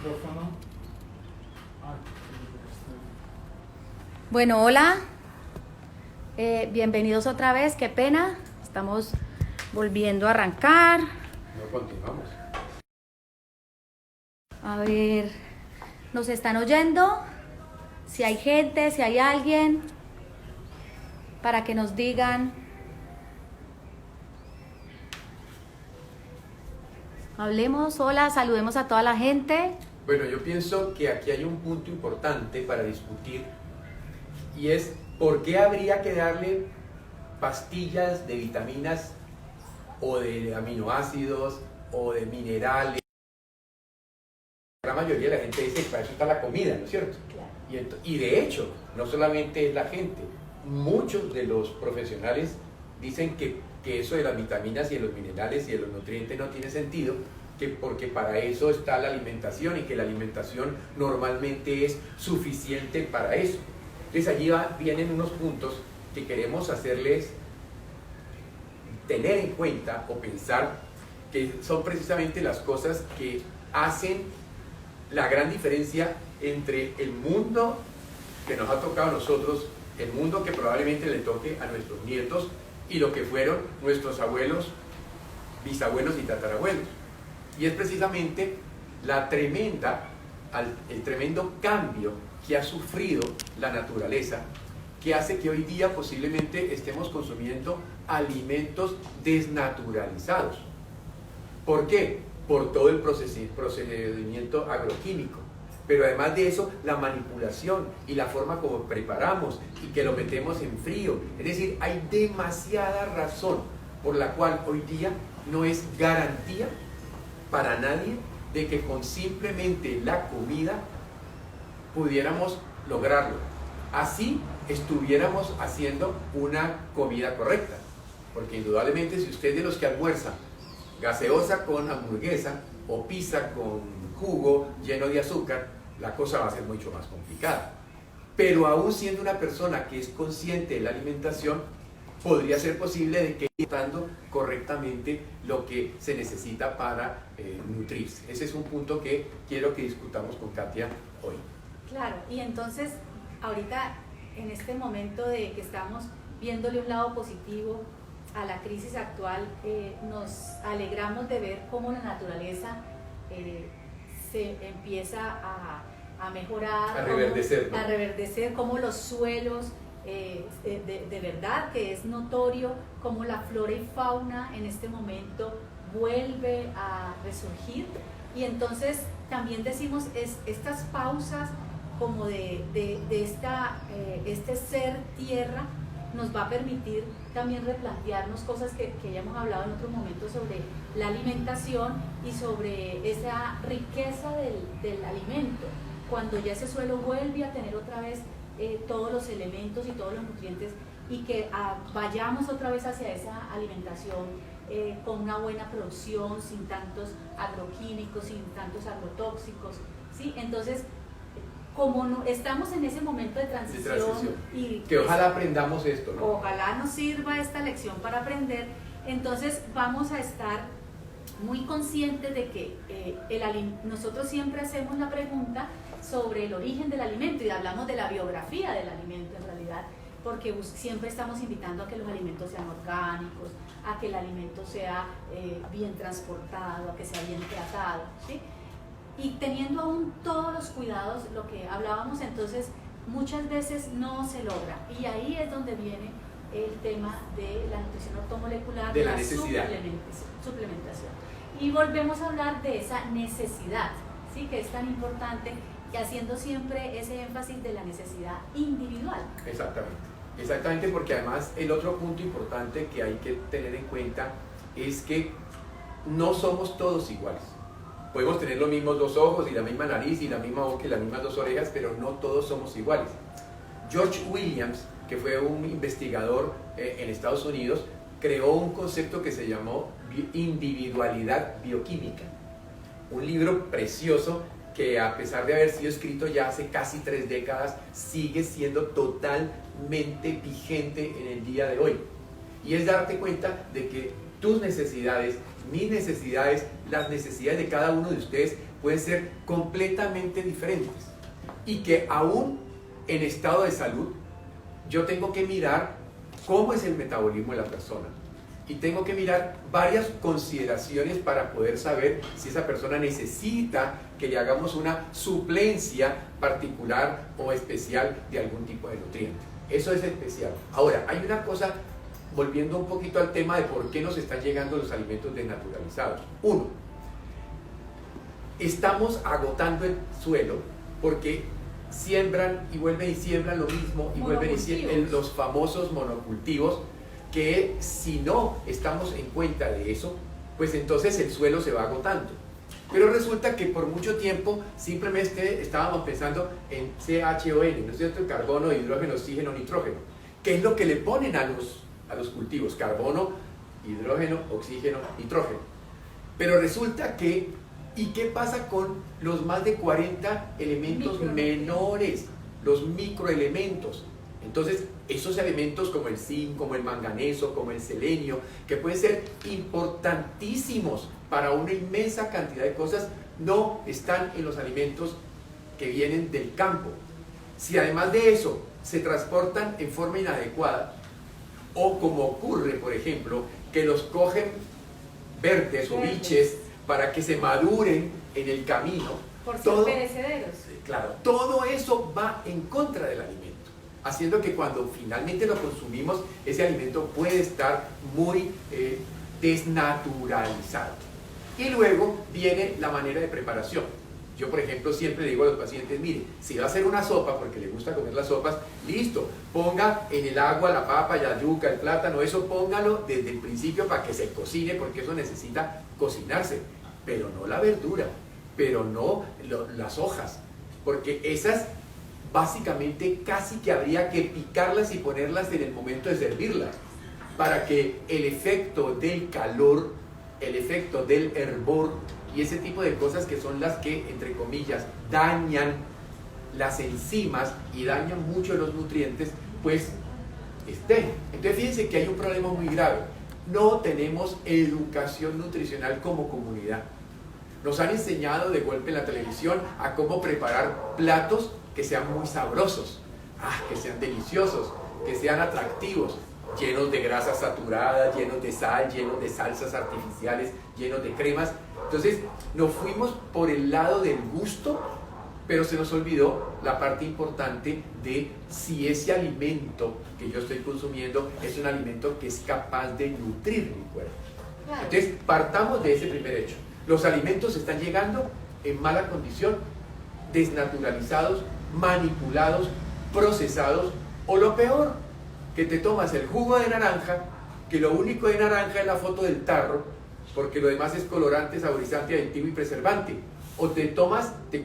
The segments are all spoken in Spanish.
micrófono. Bueno, hola, bienvenidos otra vez, qué pena, estamos volviendo a arrancar. No continuamos. A ver, ¿nos están oyendo? Si hay gente, si hay alguien, para que nos digan. Hablemos, hola, saludemos a toda la gente. Bueno, yo pienso que aquí hay un punto importante para discutir y es ¿por qué habría que darle pastillas de vitaminas o de aminoácidos o de minerales? La mayoría de la gente dice que para eso está la comida, ¿no es cierto? Claro. Y de hecho, no solamente es la gente, muchos de los profesionales dicen que eso de las vitaminas y de los minerales y de los nutrientes no tiene sentido, porque para eso está la alimentación y que la alimentación normalmente es suficiente para eso. Entonces allí vienen unos puntos que queremos hacerles tener en cuenta o pensar que son precisamente las cosas que hacen la gran diferencia entre el mundo que nos ha tocado a nosotros, el mundo que probablemente le toque a nuestros nietos y lo que fueron nuestros abuelos, bisabuelos y tatarabuelos. Y es precisamente el tremendo cambio que ha sufrido la naturaleza, que hace que hoy día posiblemente estemos consumiendo alimentos desnaturalizados. ¿Por qué? Por todo el procedimiento agroquímico. Pero además de eso, la manipulación y la forma como preparamos y que lo metemos en frío. Es decir, hay demasiada razón por la cual hoy día no es garantía para nadie de que con simplemente la comida pudiéramos lograrlo. Así estuviéramos haciendo una comida correcta. Porque indudablemente si usted es de los que almuerza gaseosa con hamburguesa o pizza con jugo lleno de azúcar, la cosa va a ser mucho más complicada. Pero aún siendo una persona que es consciente de la alimentación, podría ser posible de que esté dando correctamente lo que se necesita para nutrirse. Ese es un punto que quiero que discutamos con Katia hoy. Claro, y entonces ahorita en este momento de que estamos viéndole un lado positivo a la crisis actual, nos alegramos de ver cómo la naturaleza se empieza a mejorar, A reverdecer, ¿no? A reverdecer, cómo los suelos, de verdad que es notorio cómo la flora y fauna en este momento vuelve a resurgir. Y entonces también decimos estas pausas como de este ser tierra nos va a permitir también replantearnos cosas que ya hemos hablado en otros momentos sobre la alimentación y sobre esa riqueza del alimento, cuando ya ese suelo vuelve a tener otra vez todos los elementos y todos los nutrientes y que vayamos otra vez hacia esa alimentación con una buena producción, sin tantos agroquímicos, sin tantos agrotóxicos, ¿sí? Entonces, como no, estamos en ese momento de transición. Y que ojalá aprendamos esto, ¿no? Ojalá nos sirva esta lección para aprender. Entonces vamos a estar muy conscientes de que nosotros siempre hacemos la pregunta sobre el origen del alimento y hablamos de la biografía del alimento en realidad, porque siempre estamos invitando a que los alimentos sean orgánicos, a que el alimento sea bien transportado, a que sea bien tratado, ¿sí? Y teniendo aún todos los cuidados, lo que hablábamos, entonces muchas veces no se logra. Y ahí es donde viene el tema de la nutrición ortomolecular, de la necesidad, suplementación. Y volvemos a hablar de esa necesidad, ¿sí? Que es tan importante, y haciendo siempre ese énfasis de la necesidad individual. Exactamente, porque además el otro punto importante que hay que tener en cuenta es que no somos todos iguales. Podemos tener los mismos dos ojos y la misma nariz y la misma boca y las mismas dos orejas, pero no todos somos iguales. George Williams, que fue un investigador en Estados Unidos, creó un concepto que se llamó individualidad bioquímica. Un libro precioso que, a pesar de haber sido escrito ya hace casi 3 décadas, sigue siendo totalmente vigente en el día de hoy. Y es darte cuenta de que tus necesidades, mis necesidades, las necesidades de cada uno de ustedes pueden ser completamente diferentes. Y que aún en estado de salud, yo tengo que mirar cómo es el metabolismo de la persona. Y tengo que mirar varias consideraciones para poder saber si esa persona necesita que le hagamos una suplencia particular o especial de algún tipo de nutriente. Eso es especial. Ahora, hay una cosa, volviendo un poquito al tema de por qué nos están llegando los alimentos desnaturalizados. Uno, estamos agotando el suelo porque siembran y vuelven y siembran lo mismo y vuelven y siembran los famosos monocultivos, que si no estamos en cuenta de eso, pues entonces el suelo se va agotando. Pero resulta que por mucho tiempo simplemente estábamos pensando en CHON, ¿no es cierto? Carbono, hidrógeno, oxígeno, nitrógeno. ¿Qué es lo que le ponen a los cultivos? Carbono, hidrógeno, oxígeno, nitrógeno. Pero resulta que, ¿y qué pasa con los más de 40 elementos menores? Los microelementos. Entonces, esos elementos como el zinc, como el manganeso, como el selenio, que pueden ser importantísimos para una inmensa cantidad de cosas, no están en los alimentos que vienen del campo. Si además de eso se transportan en forma inadecuada, o como ocurre, por ejemplo, que los cogen verdes o biches para que se maduren en el camino, por ser perecederos. Claro, todo eso va en contra del alimento, haciendo que cuando finalmente lo consumimos, ese alimento puede estar muy desnaturalizado. Y luego viene la manera de preparación. Yo, por ejemplo, siempre le digo a los pacientes, mire, si va a hacer una sopa, porque le gusta comer las sopas, listo, ponga en el agua la papa, la yuca, el plátano, eso póngalo desde el principio para que se cocine, porque eso necesita cocinarse, pero no la verdura, pero no las hojas, porque esas básicamente casi que habría que picarlas y ponerlas en el momento de servirlas, para que el efecto del calor, el efecto del hervor y ese tipo de cosas que son las que, entre comillas, dañan las enzimas y dañan mucho los nutrientes, pues estén. Entonces fíjense que hay un problema muy grave. No tenemos educación nutricional como comunidad. Nos han enseñado de golpe en la televisión a cómo preparar platos que sean muy sabrosos, que sean deliciosos, que sean atractivos, llenos de grasas saturadas, llenos de sal, llenos de salsas artificiales, llenos de cremas. Entonces nos fuimos por el lado del gusto, pero se nos olvidó la parte importante de si ese alimento que yo estoy consumiendo es un alimento que es capaz de nutrir mi cuerpo. Entonces partamos de ese primer hecho. Los alimentos están llegando en mala condición, desnaturalizados, manipulados, procesados, o lo peor, que te tomas el jugo de naranja, que lo único de naranja es la foto del tarro, porque lo demás es colorante, saborizante, aditivo y preservante. O te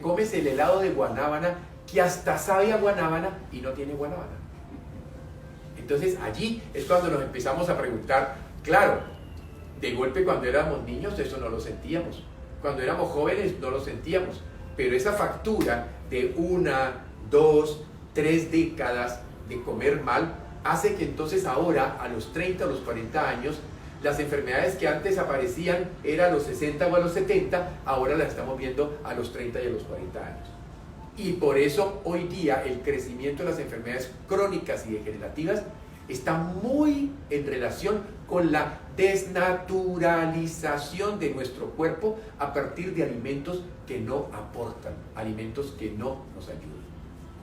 comes el helado de guanábana, que hasta sabe a guanábana y no tiene guanábana. Entonces allí es cuando nos empezamos a preguntar, claro, de golpe cuando éramos niños eso no lo sentíamos, cuando éramos jóvenes no lo sentíamos, pero esa factura de 1, 2, 3 décadas de comer mal hace que entonces ahora, a los 30 o los 40 años, las enfermedades que antes aparecían eran a los 60 o a los 70, ahora las estamos viendo a los 30 y a los 40 años. Y por eso hoy día el crecimiento de las enfermedades crónicas y degenerativas está muy en relación con la desnaturalización de nuestro cuerpo a partir de alimentos que no aportan, alimentos que no nos ayudan.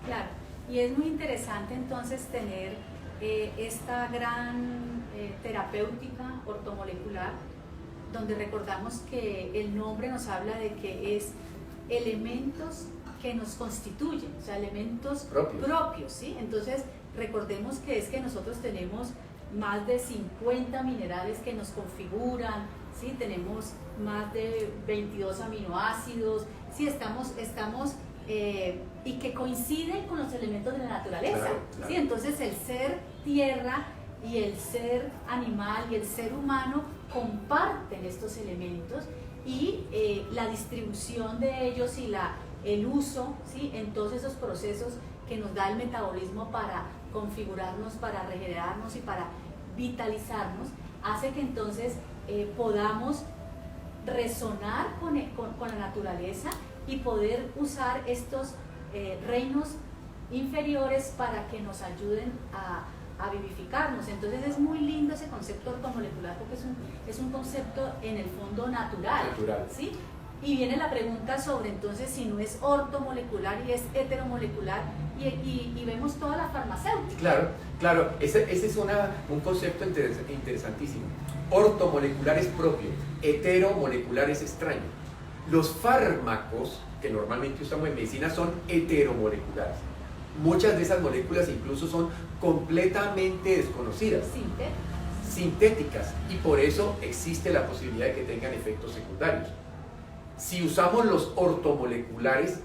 Claro, y es muy interesante entonces tener esta gran terapéutica ortomolecular, donde recordamos que el nombre nos habla de que es elementos que nos constituyen, o sea, elementos propios, ¿sí? Entonces, recordemos que es que nosotros tenemos más de 50 minerales que nos configuran, ¿sí? Tenemos más de 22 aminoácidos, ¿sí? Estamos y que coinciden con los elementos de la naturaleza, claro. ¿sí? Entonces el ser tierra y el ser animal y el ser humano comparten estos elementos y la distribución de ellos y el uso, ¿sí? En todos esos procesos que nos da el metabolismo para configurarnos, para regenerarnos y para vitalizarnos, hace que entonces podamos resonar con la naturaleza y poder usar estos reinos inferiores para que nos ayuden a vivificarnos. Entonces es muy lindo ese concepto ortomolecular porque es un concepto en el fondo natural. ¿Sí? Y viene la pregunta sobre entonces si no es ortomolecular y es heteromolecular y vemos toda la farmacéutica. Claro, ese es un concepto interesantísimo. Ortomolecular es propio, heteromolecular es extraño. Los fármacos que normalmente usamos en medicina son heteromoleculares. Muchas de esas moléculas incluso son completamente desconocidas, sintéticas, y por eso existe la posibilidad de que tengan efectos secundarios. Si usamos los ortomoleculares,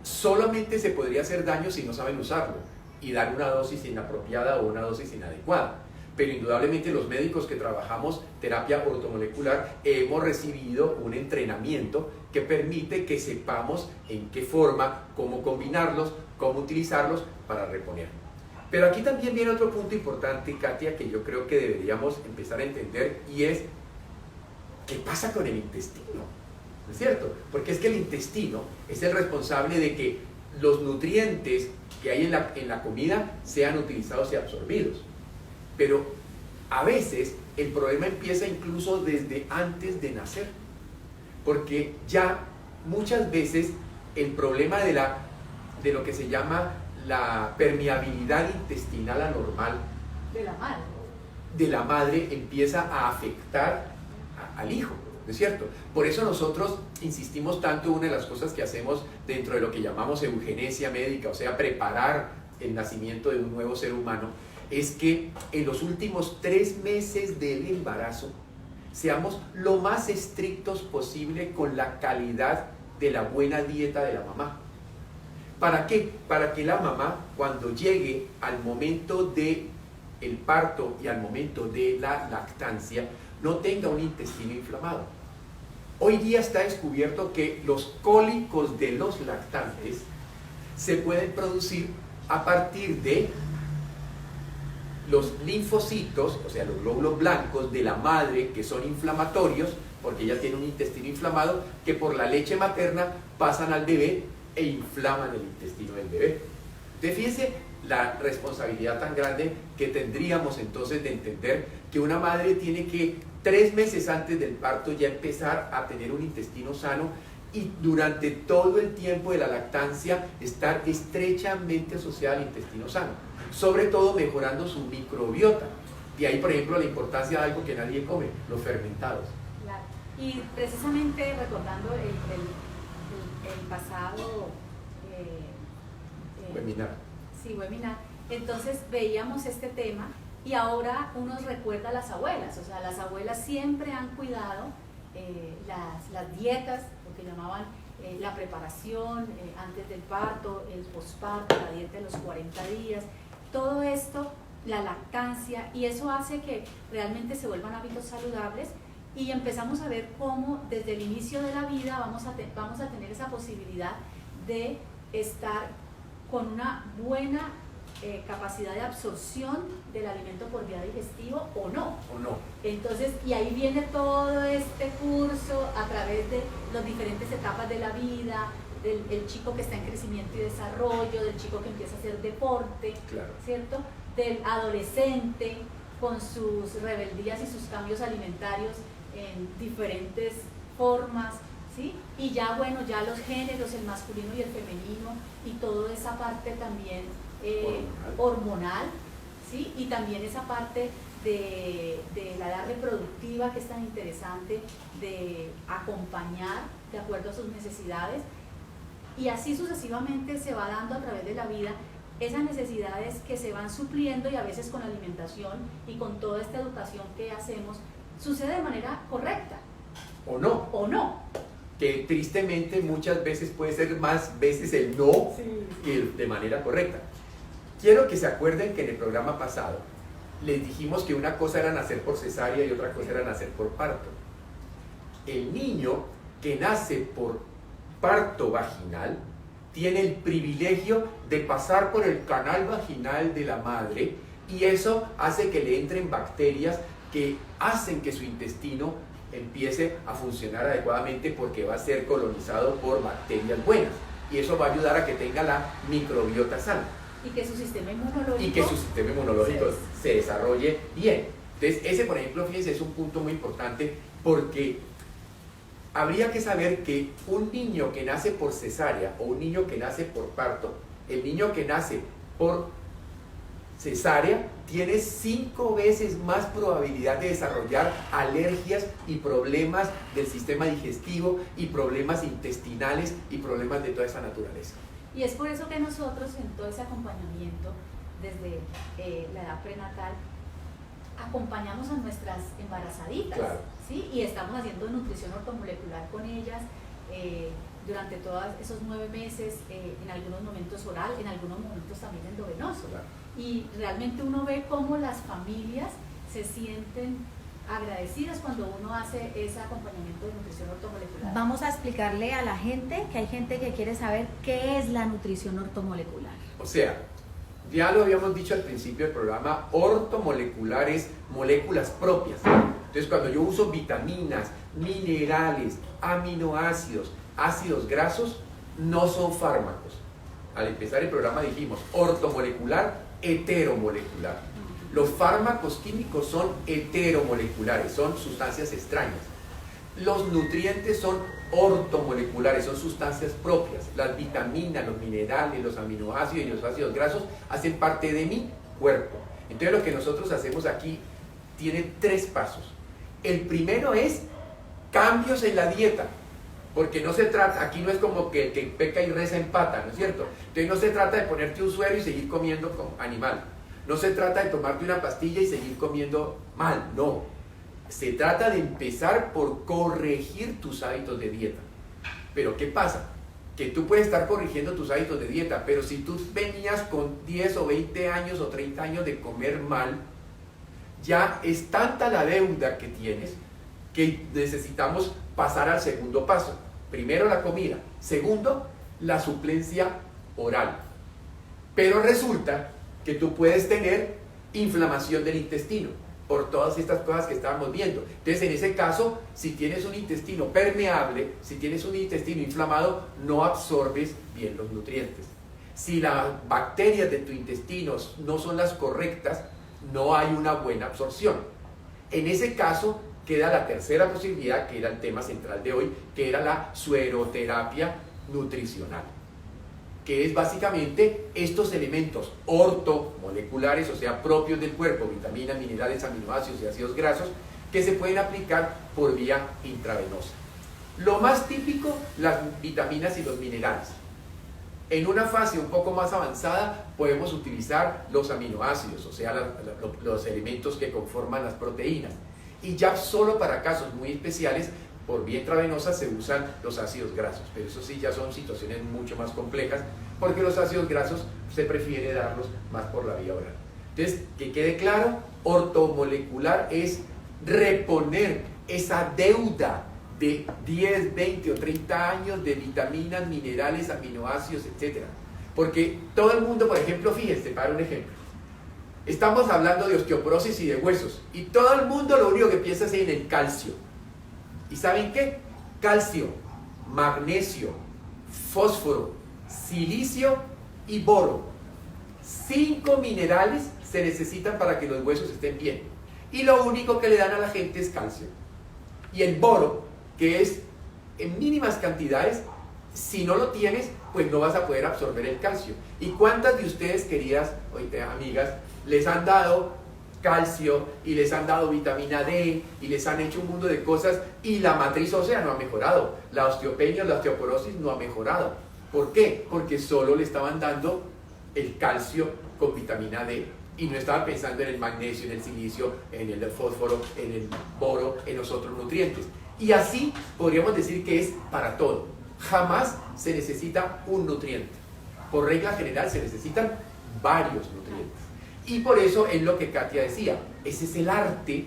solamente se podría hacer daño si no saben usarlo y dar una dosis inapropiada o una dosis inadecuada. Pero indudablemente los médicos que trabajamos terapia ortomolecular hemos recibido un entrenamiento que permite que sepamos en qué forma, cómo combinarlos, cómo utilizarlos para reponer. Pero aquí también viene otro punto importante, Katia, que yo creo que deberíamos empezar a entender, y es ¿qué pasa con el intestino? ¿No es cierto? Porque es que el intestino es el responsable de que los nutrientes que hay en la comida sean utilizados y absorbidos. Pero a veces el problema empieza incluso desde antes de nacer, porque ya muchas veces el problema de lo que se llama la permeabilidad intestinal anormal de la madre empieza a afectar al hijo, ¿no es cierto? Por eso nosotros insistimos tanto, una de las cosas que hacemos dentro de lo que llamamos eugenesia médica, o sea, preparar el nacimiento de un nuevo ser humano, es que en los últimos 3 meses del embarazo seamos lo más estrictos posible con la calidad de la buena dieta de la mamá. ¿Para qué? Para que la mamá, cuando llegue al momento del parto y al momento de la lactancia, no tenga un intestino inflamado. Hoy día está descubierto que los cólicos de los lactantes se pueden producir a partir de los linfocitos, o sea, los glóbulos blancos de la madre, que son inflamatorios, porque ella tiene un intestino inflamado, que por la leche materna pasan al bebé e inflaman el intestino del bebé. Entonces, fíjense la responsabilidad tan grande que tendríamos entonces de entender que una madre tiene que 3 meses antes del parto ya empezar a tener un intestino sano y durante todo el tiempo de la lactancia estar estrechamente asociada al intestino sano, sobre todo mejorando su microbiota. Y ahí, por ejemplo, la importancia de algo que nadie come, los fermentados. Claro. Y precisamente recordando el pasado webinar. Sí, webinar. Entonces veíamos este tema y ahora uno recuerda a las abuelas, o sea, las abuelas siempre han cuidado las dietas, lo que llamaban la preparación antes del parto, el posparto, la dieta de los 40 días, todo esto, la lactancia, y eso hace que realmente se vuelvan hábitos saludables y empezamos a ver cómo desde el inicio de la vida vamos a tener esa posibilidad de estar con una buena capacidad de absorción del alimento por vía digestiva o no. Entonces, y ahí viene todo este curso a través de las diferentes etapas de la vida, del chico que está en crecimiento y desarrollo, del chico que empieza a hacer deporte, claro, ¿cierto? Del adolescente con sus rebeldías y sus cambios alimentarios en diferentes formas, ¿sí? Y ya, bueno, ya los géneros, el masculino y el femenino, y toda esa parte también hormonal, ¿sí? Y también esa parte de la edad reproductiva que es tan interesante, de acompañar de acuerdo a sus necesidades, y así sucesivamente se va dando a través de la vida esas necesidades que se van supliendo, y a veces con la alimentación y con toda esta educación que hacemos sucede de manera correcta o no, que tristemente muchas veces puede ser más veces el no que de manera correcta. Quiero que se acuerden que en el programa pasado les dijimos que una cosa era nacer por cesárea y otra cosa era nacer por parto. El niño que nace por parto vaginal tiene el privilegio de pasar por el canal vaginal de la madre, y eso hace que le entren bacterias que hacen que su intestino empiece a funcionar adecuadamente porque va a ser colonizado por bacterias buenas y eso va a ayudar a que tenga la microbiota sana. Y que su sistema inmunológico se desarrolle bien. Entonces, ese, por ejemplo, fíjense, es un punto muy importante porque habría que saber que un niño que nace por cesárea o un niño que nace por parto, el niño que nace por cesárea tiene 5 veces más probabilidad de desarrollar alergias y problemas del sistema digestivo y problemas intestinales y problemas de toda esa naturaleza. Y es por eso que nosotros en todo ese acompañamiento, desde la edad prenatal, acompañamos a nuestras embarazaditas, claro. ¿sí? Y estamos haciendo nutrición ortomolecular con ellas durante todos esos 9 meses, en algunos momentos oral, en algunos momentos también endovenoso. Claro. Y realmente uno ve cómo las familias se sienten agradecidas cuando uno hace ese acompañamiento de nutrición ortomolecular. Vamos a explicarle a la gente que hay gente que quiere saber qué es la nutrición ortomolecular. O sea, ya lo habíamos dicho al principio del programa, ortomolecular es moléculas propias. Entonces, cuando yo uso vitaminas, minerales, aminoácidos, ácidos grasos, no son fármacos. Al empezar el programa dijimos ortomolecular, heteromolecular. Los fármacos químicos son heteromoleculares, son sustancias extrañas. Los nutrientes son ortomoleculares, son sustancias propias. Las vitaminas, los minerales, los aminoácidos y los ácidos grasos hacen parte de mi cuerpo. Entonces lo que nosotros hacemos aquí tiene 3 pasos. El primero es cambios en la dieta. Porque no se trata, aquí no es como que el que peca y reza empata, ¿no es cierto? Entonces no se trata de ponerte un suero y seguir comiendo como animal. No se trata de tomarte una pastilla y seguir comiendo mal, no. Se trata de empezar por corregir tus hábitos de dieta. Pero ¿qué pasa? Que tú puedes estar corrigiendo tus hábitos de dieta, pero si tú venías con 10 o 20 años o 30 años de comer mal, ya es tanta la deuda que tienes que necesitamos pasar al segundo paso. Primero la comida, segundo la suplencia oral. Pero resulta que tú puedes tener inflamación del intestino por todas estas cosas que estábamos viendo. Entonces, en ese caso, si tienes un intestino permeable, si tienes un intestino inflamado, no absorbes bien los nutrientes. Si las bacterias de tu intestino no son las correctas, no hay una buena absorción. En ese caso, queda la tercera posibilidad, que era el tema central de hoy, que era la sueroterapia nutricional, que es básicamente estos elementos ortomoleculares, o sea, propios del cuerpo, vitaminas, minerales, aminoácidos y ácidos grasos, que se pueden aplicar por vía intravenosa. Lo más típico, las vitaminas y los minerales. En una fase un poco más avanzada podemos utilizar los aminoácidos, o sea, los elementos que conforman las proteínas. Y ya solo para casos muy especiales, por vía intravenosa se usan los ácidos grasos, pero eso sí ya son situaciones mucho más complejas, porque los ácidos grasos se prefiere darlos más por la vía oral. Entonces, que quede claro, ortomolecular es reponer esa deuda de 10, 20 o 30 años de vitaminas, minerales, aminoácidos, etc. Porque todo el mundo, por ejemplo, fíjense, para un ejemplo, estamos hablando de osteoporosis y de huesos, y todo el mundo lo único que piensa es en el calcio. ¿Y saben qué? Calcio, magnesio, fósforo, silicio y boro. 5 minerales se necesitan para que los huesos estén bien. Y lo único que le dan a la gente es calcio. Y el boro, que es en mínimas cantidades, si no lo tienes, pues no vas a poder absorber el calcio. ¿Y cuántas de ustedes, queridas amigas, les han dado calcio y les han dado vitamina D y les han hecho un mundo de cosas y la matriz ósea no ha mejorado? La osteopenia, la osteoporosis no ha mejorado. ¿Por qué? Porque solo le estaban dando el calcio con vitamina D y no estaban pensando en el magnesio, en el silicio, en el fósforo, en el boro, en los otros nutrientes. Y así podríamos decir que es para todo. Jamás se necesita un nutriente. Por regla general se necesitan varios nutrientes. Y por eso es lo que Katia decía, ese es el arte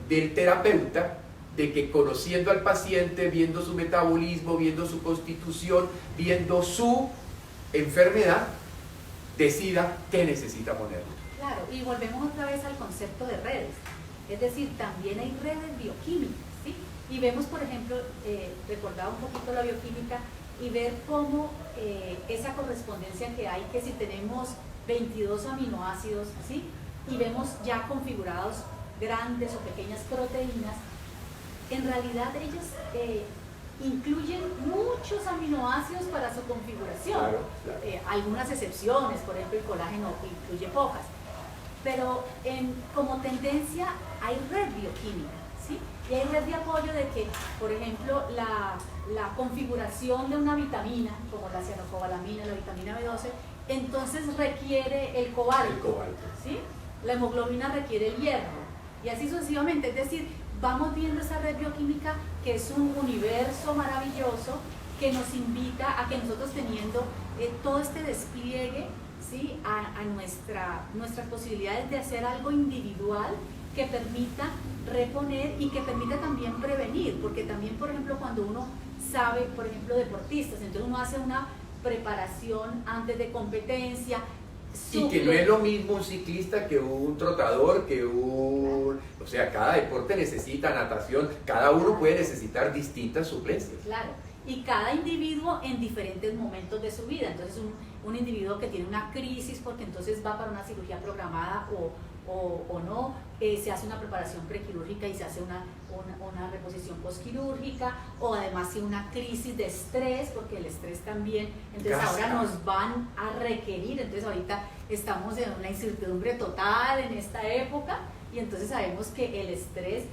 del terapeuta, de que conociendo al paciente, viendo su metabolismo, viendo su constitución, viendo su enfermedad, decida qué necesita ponerle. Claro, y volvemos otra vez al concepto de redes. Es decir, también hay redes bioquímicas, ¿sí? Y vemos, por ejemplo, recordaba un poquito la bioquímica y ver cómo esa correspondencia que hay, que si tenemos 22 aminoácidos, ¿sí? Y vemos ya configurados grandes o pequeñas proteínas, en realidad ellos incluyen muchos aminoácidos para su configuración. Claro, claro. Algunas excepciones, por ejemplo el colágeno incluye pocas, pero como tendencia hay red bioquímica, ¿sí? Y hay red de apoyo de que, por ejemplo, la configuración de una vitamina, como la cianocobalamina, la vitamina B12, entonces requiere el cobalto, ¿sí? La hemoglobina requiere el hierro, y así sucesivamente. Es decir, vamos viendo esa red bioquímica que es un universo maravilloso que nos invita a que nosotros, teniendo todo este despliegue, ¿sí? a nuestras posibilidades de hacer algo individual que permita reponer y que permita también prevenir, porque también, por ejemplo, cuando uno sabe, por ejemplo, deportistas, entonces uno hace una preparación antes de competencia. Y que no es lo mismo un ciclista que un trotador, que un... O sea, cada deporte necesita natación, cada uno puede necesitar distintas suplencias. Claro, y cada individuo en diferentes momentos de su vida. Entonces un individuo que tiene una crisis porque entonces va para una cirugía programada o no, se hace una preparación prequirúrgica y se hace una reposición postquirúrgica, o además si una crisis de estrés, porque el estrés también, entonces ahora nos van a requerir, entonces ahorita estamos en una incertidumbre total en esta época, y entonces sabemos que el estrés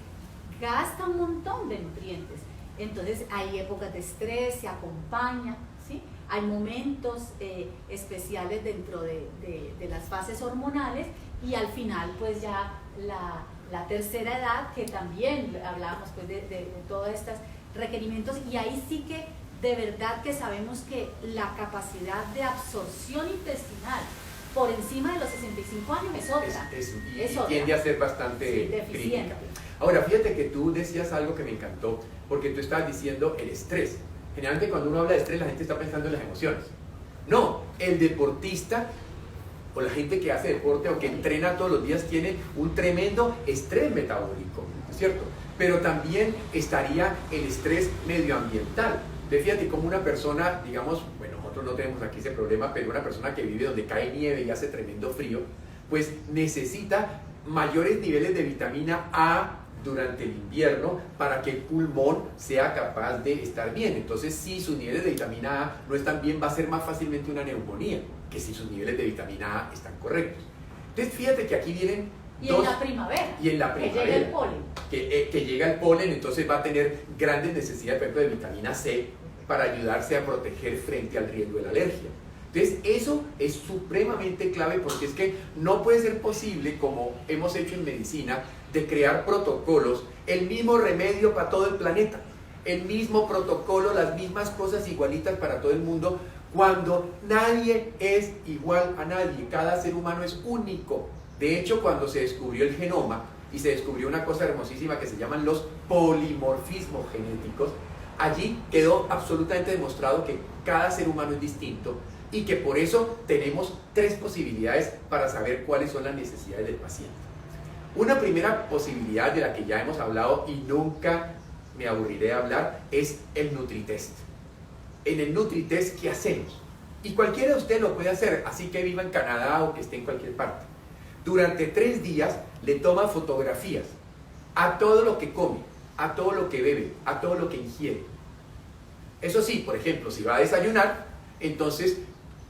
gasta un montón de nutrientes, entonces hay épocas de estrés, se acompaña, ¿sí? Hay momentos especiales dentro de las fases hormonales, y al final pues ya la tercera edad, que también hablábamos pues de todos estos requerimientos, y ahí sí que de verdad que sabemos que la capacidad de absorción intestinal por encima de los 65 años es otra. Es otra. Tiende a ser bastante crítica. Ahora, fíjate que tú decías algo que me encantó, porque tú estabas diciendo el estrés. Generalmente cuando uno habla de estrés, la gente está pensando en las emociones. No, el deportista o la gente que hace deporte o que entrena todos los días tiene un tremendo estrés metabólico, ¿no es cierto? Pero también estaría el estrés medioambiental. Fíjate cómo una persona, digamos, bueno, nosotros no tenemos aquí ese problema, pero una persona que vive donde cae nieve y hace tremendo frío, pues necesita mayores niveles de vitamina A durante el invierno para que el pulmón sea capaz de estar bien. Entonces, si sus niveles de vitamina A no están bien, va a ser más fácilmente una neumonía que si sus niveles de vitamina A están correctos. Entonces, fíjate que aquí vienen en la primavera. Y en la primavera. Que llega el polen. Que llega el polen, entonces va a tener grandes necesidades, por ejemplo, de vitamina C para ayudarse a proteger frente al riesgo de la alergia. Entonces, eso es supremamente clave, porque es que no puede ser posible, como hemos hecho en medicina, de crear protocolos, el mismo remedio para todo el planeta, el mismo protocolo, las mismas cosas igualitas para todo el mundo, cuando nadie es igual a nadie, cada ser humano es único. De hecho, cuando se descubrió el genoma y se descubrió una cosa hermosísima que se llaman los polimorfismos genéticos, allí quedó absolutamente demostrado que cada ser humano es distinto y que por eso tenemos 3 posibilidades para saber cuáles son las necesidades del paciente. Una primera posibilidad de la que ya hemos hablado y nunca me aburriré de hablar es el NutriTest. En el NutriTest, ¿qué hacemos? Y cualquiera de ustedes lo puede hacer, así que viva en Canadá o que esté en cualquier parte. Durante 3 días le toma fotografías a todo lo que come, a todo lo que bebe, a todo lo que ingiere. Eso sí, por ejemplo, si va a desayunar, entonces,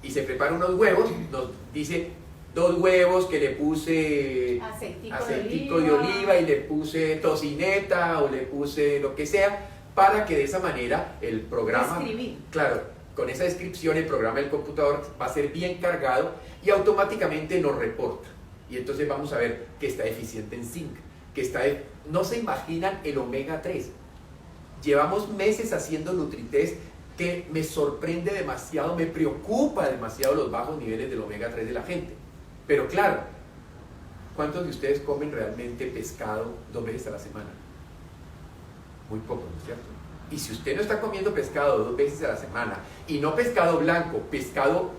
y se prepara unos huevos, nos dice 2 huevos que le puse aceitico de oliva y le puse tocineta o le puse lo que sea, para que de esa manera el programa, claro, con esa descripción el programa del computador va a ser bien cargado y automáticamente nos reporta. Y entonces vamos a ver que está deficiente en zinc, que está no se imaginan el omega 3. Llevamos meses haciendo NutriTest que me sorprende demasiado, me preocupa demasiado los bajos niveles del omega 3 de la gente. Pero claro, ¿cuántos de ustedes comen realmente pescado 2 veces a la semana? Muy poco, ¿no es cierto? Y si usted no está comiendo pescado 2 veces a la semana, y no pescado blanco, pescado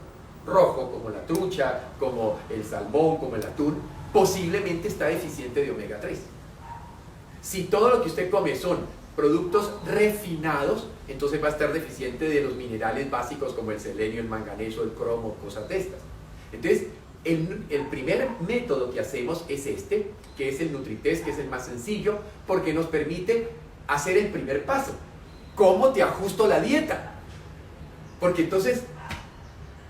rojo, como la trucha, como el salmón, como el atún, posiblemente está deficiente de omega 3. Si todo lo que usted come son productos refinados, entonces va a estar deficiente de los minerales básicos como el selenio, el manganeso, el cromo, cosas de estas. Entonces, el primer método que hacemos es este, que es el NutriTest, que es el más sencillo, porque nos permite hacer el primer paso. ¿Cómo te ajusto la dieta? Porque entonces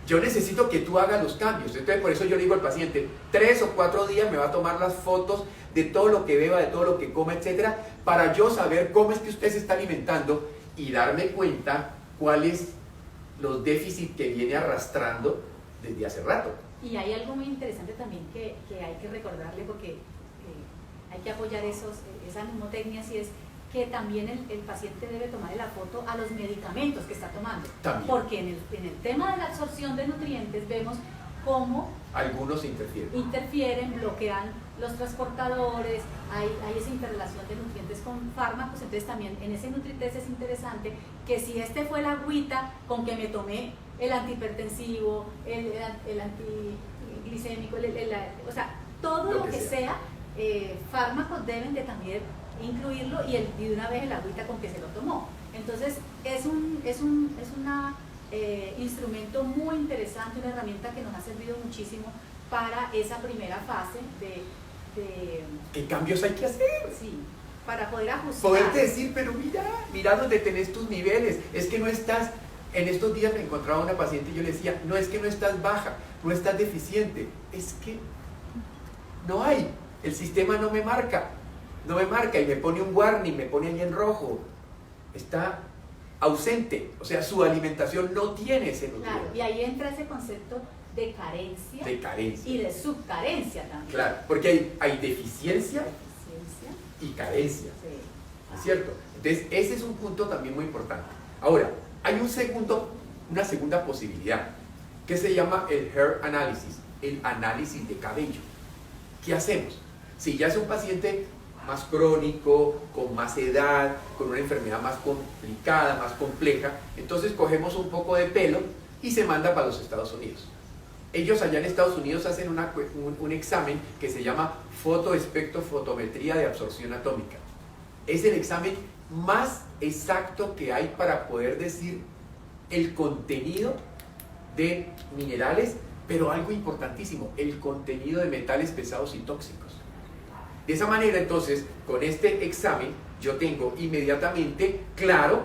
yo necesito que tú hagas los cambios. Entonces por eso yo le digo al paciente, 3 o 4 días me va a tomar las fotos de todo lo que beba, de todo lo que coma, etcétera, para yo saber cómo es que usted se está alimentando y darme cuenta cuáles los déficits que viene arrastrando desde hace rato. Y hay algo muy interesante también que hay que recordarle, porque hay que apoyar esas mnemotecnias, y es que también el paciente debe tomarle la foto a los medicamentos que está tomando. También. Porque en el tema de la absorción de nutrientes vemos cómo algunos interfieren, bloquean los transportadores, hay esa interrelación de nutrientes con fármacos. Entonces también en ese NutriTest es interesante que si este fue la agüita con que me tomé el antihipertensivo, el antiglicémico, o sea, todo lo que sea, fármacos deben de también incluirlo, y de una vez el agüita con que se lo tomó. Entonces es un instrumento muy interesante, una herramienta que nos ha servido muchísimo para esa primera fase de ¿qué cambios hay que hacer? Sí, para poder ajustar. Poderte decir, pero mira dónde tenés tus niveles, es que no estás. En estos días me encontraba una paciente y yo le decía, no es que no estás baja, no estás deficiente, es que no hay, el sistema no me marca y me pone un warning, me pone ahí en rojo, está ausente, o sea, su alimentación no tiene ese nutriente. Claro, y ahí entra ese concepto de carencia, y de subcarencia también. Claro, porque hay deficiencia y carencia, sí. ¿Es cierto? Entonces, ese es un punto también muy importante. Ahora, hay una segunda posibilidad, que se llama el hair analysis, el análisis de cabello. ¿Qué hacemos? Si ya es un paciente más crónico, con más edad, con una enfermedad más complicada, más compleja, entonces cogemos un poco de pelo y se manda para los Estados Unidos. Ellos allá en Estados Unidos hacen un examen que se llama fotoespectrofotometría de absorción atómica. Es el examen más exacto que hay para poder decir el contenido de minerales, pero algo importantísimo, el contenido de metales pesados y tóxicos. De esa manera, entonces, con este examen yo tengo inmediatamente claro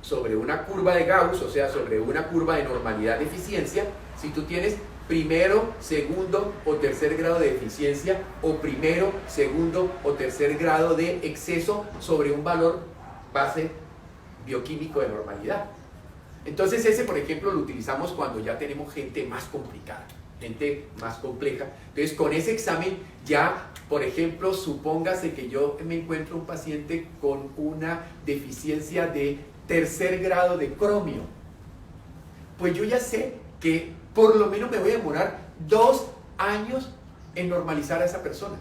sobre una curva de Gauss, o sea, sobre una curva de normalidad de eficiencia, si tú tienes primero, segundo o tercer grado de deficiencia, o primero, segundo o tercer grado de exceso sobre un valor base bioquímico de normalidad. Entonces ese, por ejemplo, lo utilizamos cuando ya tenemos gente más complicada, gente más compleja. Entonces con ese examen ya, por ejemplo, supóngase que yo me encuentro un paciente con una deficiencia de tercer grado de cromio, pues yo ya sé que por lo menos me voy a demorar 2 años en normalizar a esa persona.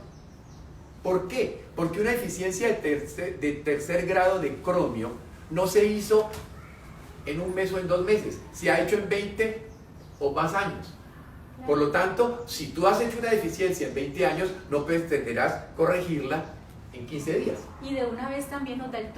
¿Por qué? Porque una deficiencia de tercer grado de cromio no se hizo en un mes o en 2 meses, se ha hecho en 20 o más años. Por lo tanto, si tú has hecho una deficiencia en 20 años, no pretenderás corregirla en 15 días. Y de una vez también nos da el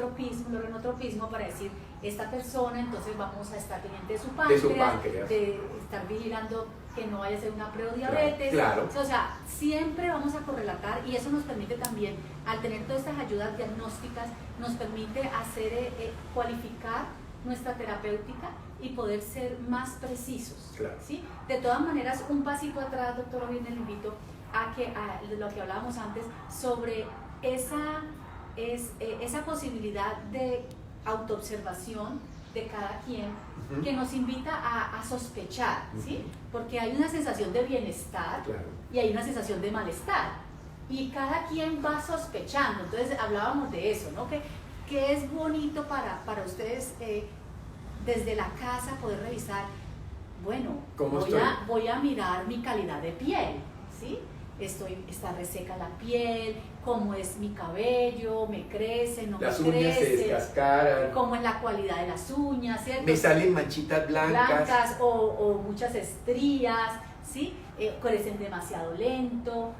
organotropismo para decir, esta persona, entonces vamos a estar pendiente de su páncreas, de estar vigilando que no vaya a ser una prediabetes. Claro. O sea, siempre vamos a correlatar, y eso nos permite también, al tener todas estas ayudas diagnósticas, nos permite hacer, cualificar nuestra terapéutica y poder ser más precisos. Claro. ¿Sí? De todas maneras, un pasito atrás, doctor Oviedo, le invito a lo que hablábamos antes sobre esa posibilidad de autoobservación de cada quien, que nos invita a sospechar, ¿sí? Porque hay una sensación de bienestar, claro, y hay una sensación de malestar, y cada quien va sospechando. Entonces hablábamos de eso, ¿no? Que es bonito para ustedes desde la casa poder revisar, bueno, voy a mirar mi calidad de piel, ¿sí? Está reseca la piel, cómo es mi cabello, me crece, no me crece, las uñas se descascaran, cómo es la cualidad de las uñas, ¿cierto? Me salen manchitas blancas o muchas estrías, ¿sí? Crecen demasiado lento.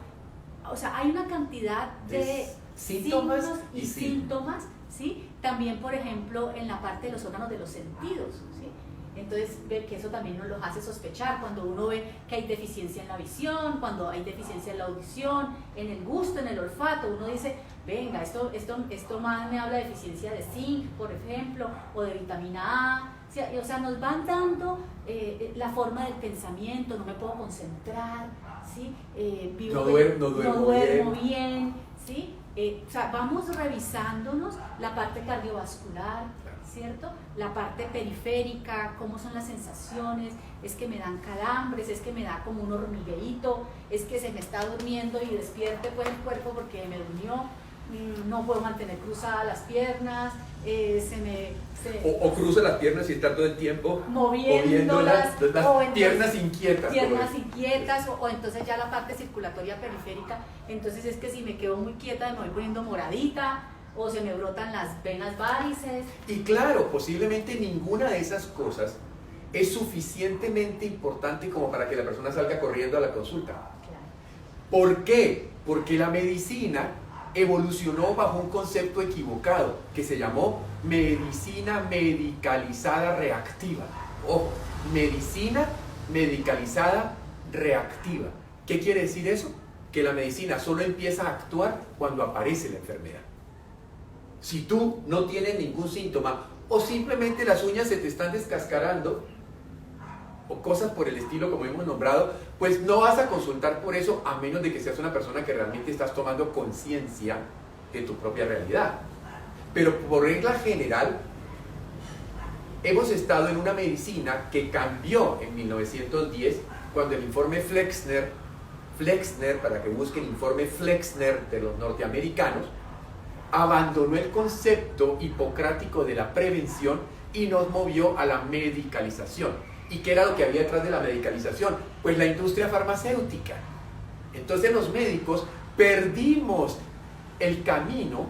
O sea, hay una cantidad de Síntomas signos y y síntomas, ¿sí? También, por ejemplo, en la parte de los órganos de los sentidos, ¿sí? Entonces, ver que eso también nos los hace sospechar cuando uno ve que hay deficiencia en la visión, cuando hay deficiencia en la audición, en el gusto, en el olfato. Uno dice, venga, esto más me habla de deficiencia de zinc, por ejemplo, o de vitamina A. O sea, nos van dando la forma del pensamiento, no me puedo concentrar, ¿sí? No duermo bien, ¿sí? O sea, vamos revisándonos la parte cardiovascular, ¿cierto? La parte periférica, cómo son las sensaciones, es que me dan calambres, es que me da como un hormigueíto, es que se me está durmiendo y despierte pues el cuerpo porque me durmió, no puedo mantener cruzadas las piernas, o cruza las piernas y está todo el tiempo moviéndolas, las piernas inquietas. O entonces ya la parte circulatoria periférica, entonces es que si me quedo muy quieta me voy poniendo moradita, o se me brotan las venas varices. Y claro, posiblemente ninguna de esas cosas es suficientemente importante como para que la persona salga corriendo a la consulta. Claro. ¿Por qué? Porque la medicina evolucionó bajo un concepto equivocado que se llamó medicina medicalizada reactiva. Ojo, medicina medicalizada reactiva. ¿Qué quiere decir eso? Que la medicina solo empieza a actuar cuando aparece la enfermedad. Si tú no tienes ningún síntoma o simplemente las uñas se te están descascarando o cosas por el estilo como hemos nombrado, pues no vas a consultar por eso a menos de que seas una persona que realmente estás tomando conciencia de tu propia realidad. Pero por regla general, hemos estado en una medicina que cambió en 1910 cuando el informe Flexner, para que busquen informe Flexner de los norteamericanos, abandonó el concepto hipocrático de la prevención y nos movió a la medicalización. ¿Y qué era lo que había detrás de la medicalización? Pues la industria farmacéutica. Entonces los médicos perdimos el camino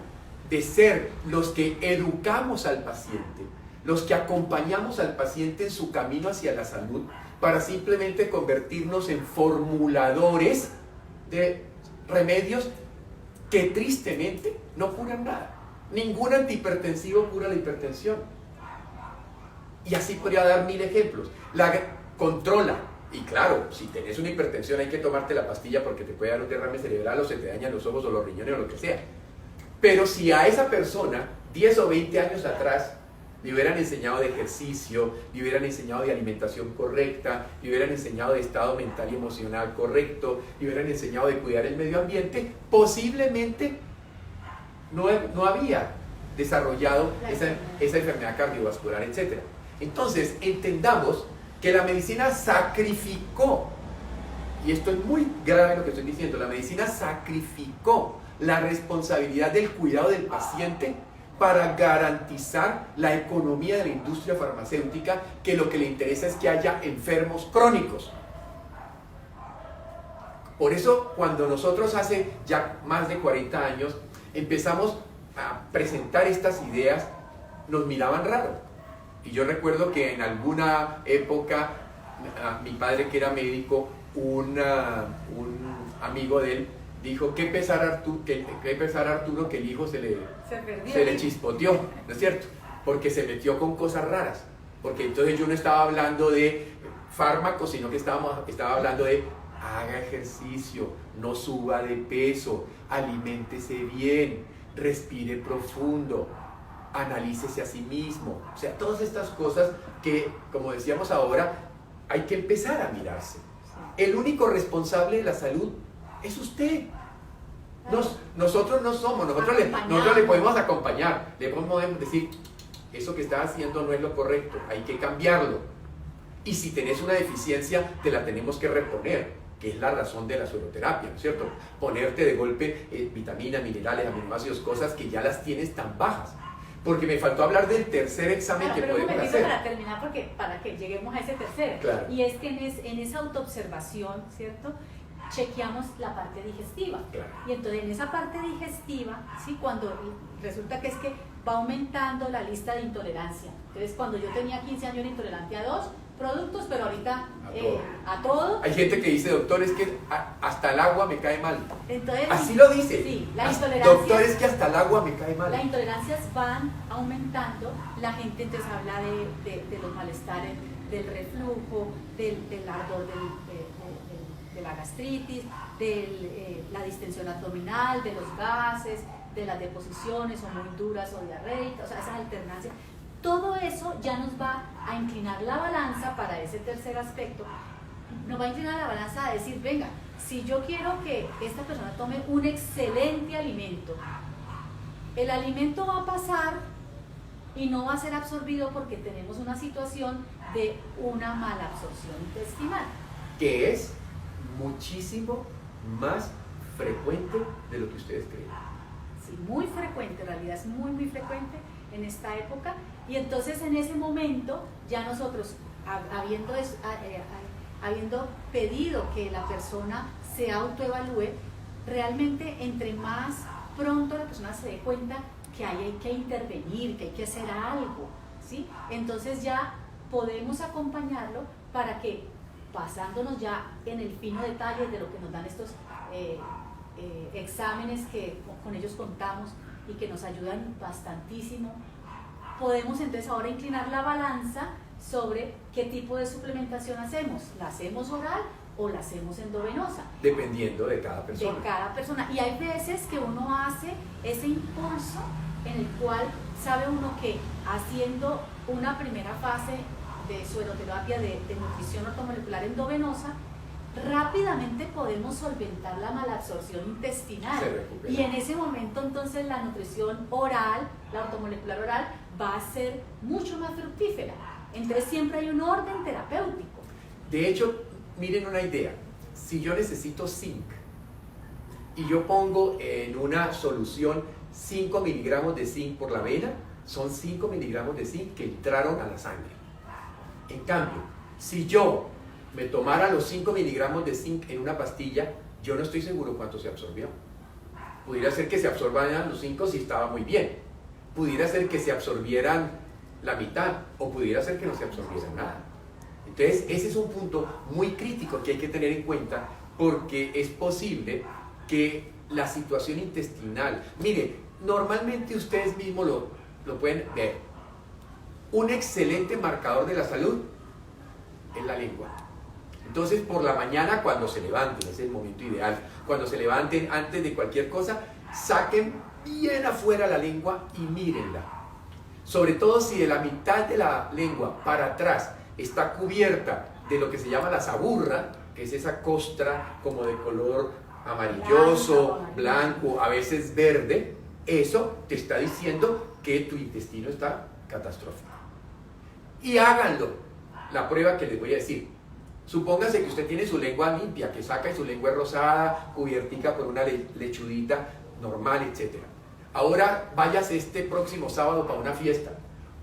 de ser los que educamos al paciente, los que acompañamos al paciente en su camino hacia la salud, para simplemente convertirnos en formuladores de remedios que tristemente no curan nada. Ningún antihipertensivo cura la hipertensión. Y así podría dar 1000 ejemplos. Controla. Y claro, si tenés una hipertensión hay que tomarte la pastilla porque te puede dar un derrame cerebral o se te dañan los ojos o los riñones o lo que sea. Pero si a esa persona 10 o 20 años atrás le hubieran enseñado de ejercicio, le hubieran enseñado de alimentación correcta, le hubieran enseñado de estado mental y emocional correcto, le hubieran enseñado de cuidar el medio ambiente, posiblemente no había desarrollado esa enfermedad cardiovascular, etc. Entonces, entendamos que la medicina sacrificó, y esto es muy grave lo que estoy diciendo, la medicina sacrificó la responsabilidad del cuidado del paciente para garantizar la economía de la industria farmacéutica, que lo que le interesa es que haya enfermos crónicos. Por eso, cuando nosotros hace ya más de 40 años empezamos a presentar estas ideas, nos miraban raro. Y yo recuerdo que en alguna época, mi padre, que era médico, un amigo de él dijo: ¿qué pesar Arturo que el hijo se le chispoteó? ¿No es cierto? Porque se metió con cosas raras. Porque entonces yo no estaba hablando de fármacos, sino que estaba hablando de: haga ejercicio, no suba de peso, aliméntese bien, respire profundo, analícese a sí mismo. O sea, todas estas cosas que, como decíamos ahora, hay que empezar a mirarse. El único responsable de la salud es usted. Nosotros no somos, nosotros le podemos acompañar, le podemos decir: eso que estás haciendo no es lo correcto, hay que cambiarlo. Y si tenés una deficiencia, te la tenemos que reponer, que es la razón de la sueroterapia, ¿no es cierto? Ponerte de golpe vitaminas, minerales, aminoácidos, cosas que ya las tienes tan bajas. Porque me faltó hablar del tercer examen que podemos hacer. Pero para terminar, para que lleguemos a ese tercero. Claro. Y es que en esa autoobservación, ¿cierto?, chequeamos la parte digestiva. Claro. Y entonces en esa parte digestiva, ¿sí?, cuando resulta que va aumentando la lista de intolerancia. Entonces, cuando yo tenía 15 años era intolerante a 2, productos, pero ahorita todo. a todo. Hay gente que dice, doctor, es que hasta el agua me cae mal. Entonces, así lo dice. Sí, la intolerancia. Doctor, es que hasta el agua me cae mal. Las intolerancias van aumentando, la gente entonces habla de los malestares, del reflujo, del ardor de la gastritis, de la distensión abdominal, de los gases, de las deposiciones o muy duras o diarreicas, o sea, esas alternancias. Todo eso ya nos va a inclinar la balanza para ese tercer aspecto. Nos va a inclinar la balanza a decir, venga, si yo quiero que esta persona tome un excelente alimento, el alimento va a pasar y no va a ser absorbido porque tenemos una situación de una mala absorción intestinal. Que es muchísimo más frecuente de lo que ustedes creen. Sí, muy frecuente, en realidad es muy, muy frecuente en esta época. Y entonces en ese momento ya nosotros, habiendo pedido que la persona se autoevalúe, realmente entre más pronto la persona se dé cuenta que ahí hay que intervenir, que hay que hacer algo, ¿sí? Entonces ya podemos acompañarlo para que, basándonos ya en el fino detalle de lo que nos dan estos exámenes que con ellos contamos y que nos ayudan bastantísimo, podemos entonces ahora inclinar la balanza sobre qué tipo de suplementación hacemos. ¿La hacemos oral o la hacemos endovenosa? Dependiendo de cada persona. De cada persona. Y hay veces que uno hace ese impulso en el cual sabe uno que haciendo una primera fase de sueroterapia de nutrición ortomolecular endovenosa, rápidamente podemos solventar la malabsorción intestinal. Y en ese momento entonces la nutrición oral, la ortomolecular oral, va a ser mucho más fructífera. Entonces siempre hay un orden terapéutico. De hecho, miren una idea. Si yo necesito zinc y yo pongo en una solución 5 miligramos de zinc por la vena, son 5 miligramos de zinc que entraron a la sangre. En cambio, si yo me tomara los 5 miligramos de zinc en una pastilla, yo no estoy seguro cuánto se absorbió. Pudiera ser que se absorban los 5 si estaba muy bien. Pudiera ser que se absorbieran la mitad, o pudiera ser que no se absorbiera nada. Entonces, ese es un punto muy crítico que hay que tener en cuenta, porque es posible que la situación intestinal, mire, normalmente ustedes mismos lo pueden ver. Un excelente marcador de la salud es la lengua. Entonces, por la mañana, cuando se levanten, es el momento ideal, cuando se levanten antes de cualquier cosa, saquen bien afuera la lengua y mírenla. Sobre todo si de la mitad de la lengua para atrás está cubierta de lo que se llama la saburra, que es esa costra como de color amarilloso, blanco, a veces verde, eso te está diciendo que tu intestino está catastrófico. Y háganlo, la prueba que les voy a decir. Supóngase que usted tiene su lengua limpia, que saca y su lengua es rosada, cubiertica por una lechudita normal, etc. Ahora váyase este próximo sábado para una fiesta.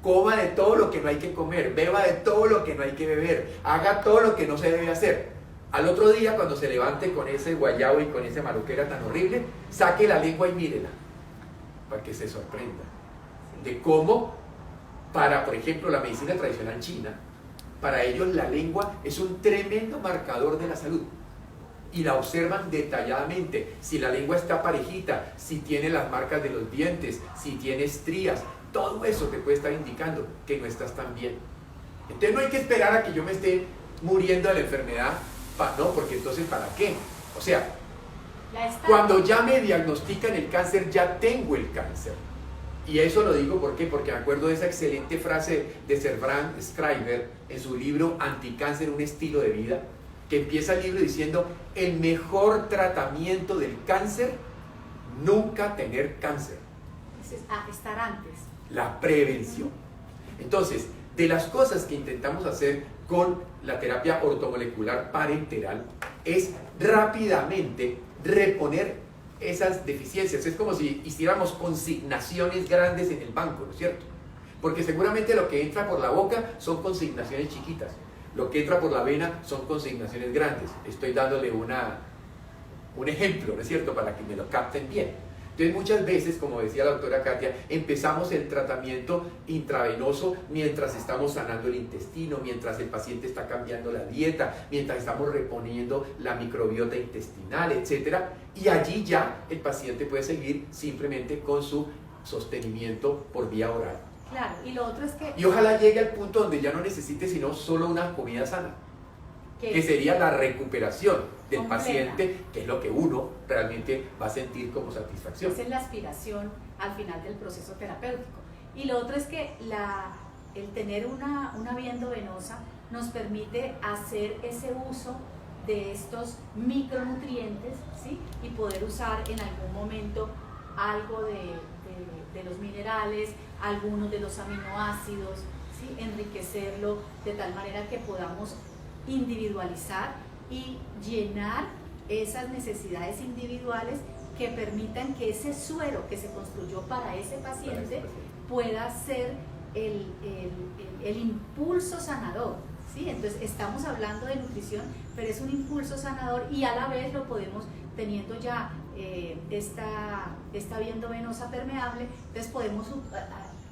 Coma de todo lo que no hay que comer, beba de todo lo que no hay que beber, haga todo lo que no se debe hacer. Al otro día, cuando se levante con ese guayabo y con esa maruquera tan horrible, saque la lengua y mírela, para que se sorprenda de cómo, para, por ejemplo, la medicina tradicional china, para ellos la lengua es un tremendo marcador de la salud. Y la observan detalladamente, si la lengua está parejita, si tiene las marcas de los dientes, si tiene estrías, todo eso te puede estar indicando que no estás tan bien. Entonces no hay que esperar a que yo me esté muriendo de la enfermedad, no, porque entonces ¿para qué? O sea, cuando ya me diagnostican el cáncer, ya tengo el cáncer. Y eso lo digo ¿por qué? Porque me acuerdo de esa excelente frase de Servan Schreiber en su libro Anticáncer, un estilo de vida, que empieza el libro diciendo: el mejor tratamiento del cáncer, nunca tener cáncer. Estar antes. La prevención. Entonces, de las cosas que intentamos hacer con la terapia ortomolecular parenteral es rápidamente reponer esas deficiencias. Es como si hiciéramos consignaciones grandes en el banco, ¿no es cierto? Porque seguramente lo que entra por la boca son consignaciones chiquitas, lo que entra por la vena son consignaciones grandes. Estoy dándole un ejemplo, ¿no es cierto?, para que me lo capten bien. Entonces muchas veces, como decía la doctora Katia, empezamos el tratamiento intravenoso mientras estamos sanando el intestino, mientras el paciente está cambiando la dieta, mientras estamos reponiendo la microbiota intestinal, etc. Y allí ya el paciente puede seguir simplemente con su sostenimiento por vía oral. Claro, y lo otro es que... Y ojalá llegue al punto donde ya no necesite sino solo una comida sana, que sería la recuperación del completa paciente, que es lo que uno realmente va a sentir como satisfacción. Esa es la aspiración al final del proceso terapéutico. Y lo otro es que el tener una vía endovenosa nos permite hacer ese uso de estos micronutrientes, ¿sí? Y poder usar en algún momento algo de los minerales, algunos de los aminoácidos, ¿sí? Enriquecerlo de tal manera que podamos individualizar y llenar esas necesidades individuales que permitan que ese suero que se construyó para ese paciente pueda ser el impulso sanador, ¿sí? Entonces estamos hablando de nutrición, pero es un impulso sanador y a la vez lo podemos, teniendo ya esta vía endovenosa permeable, entonces podemos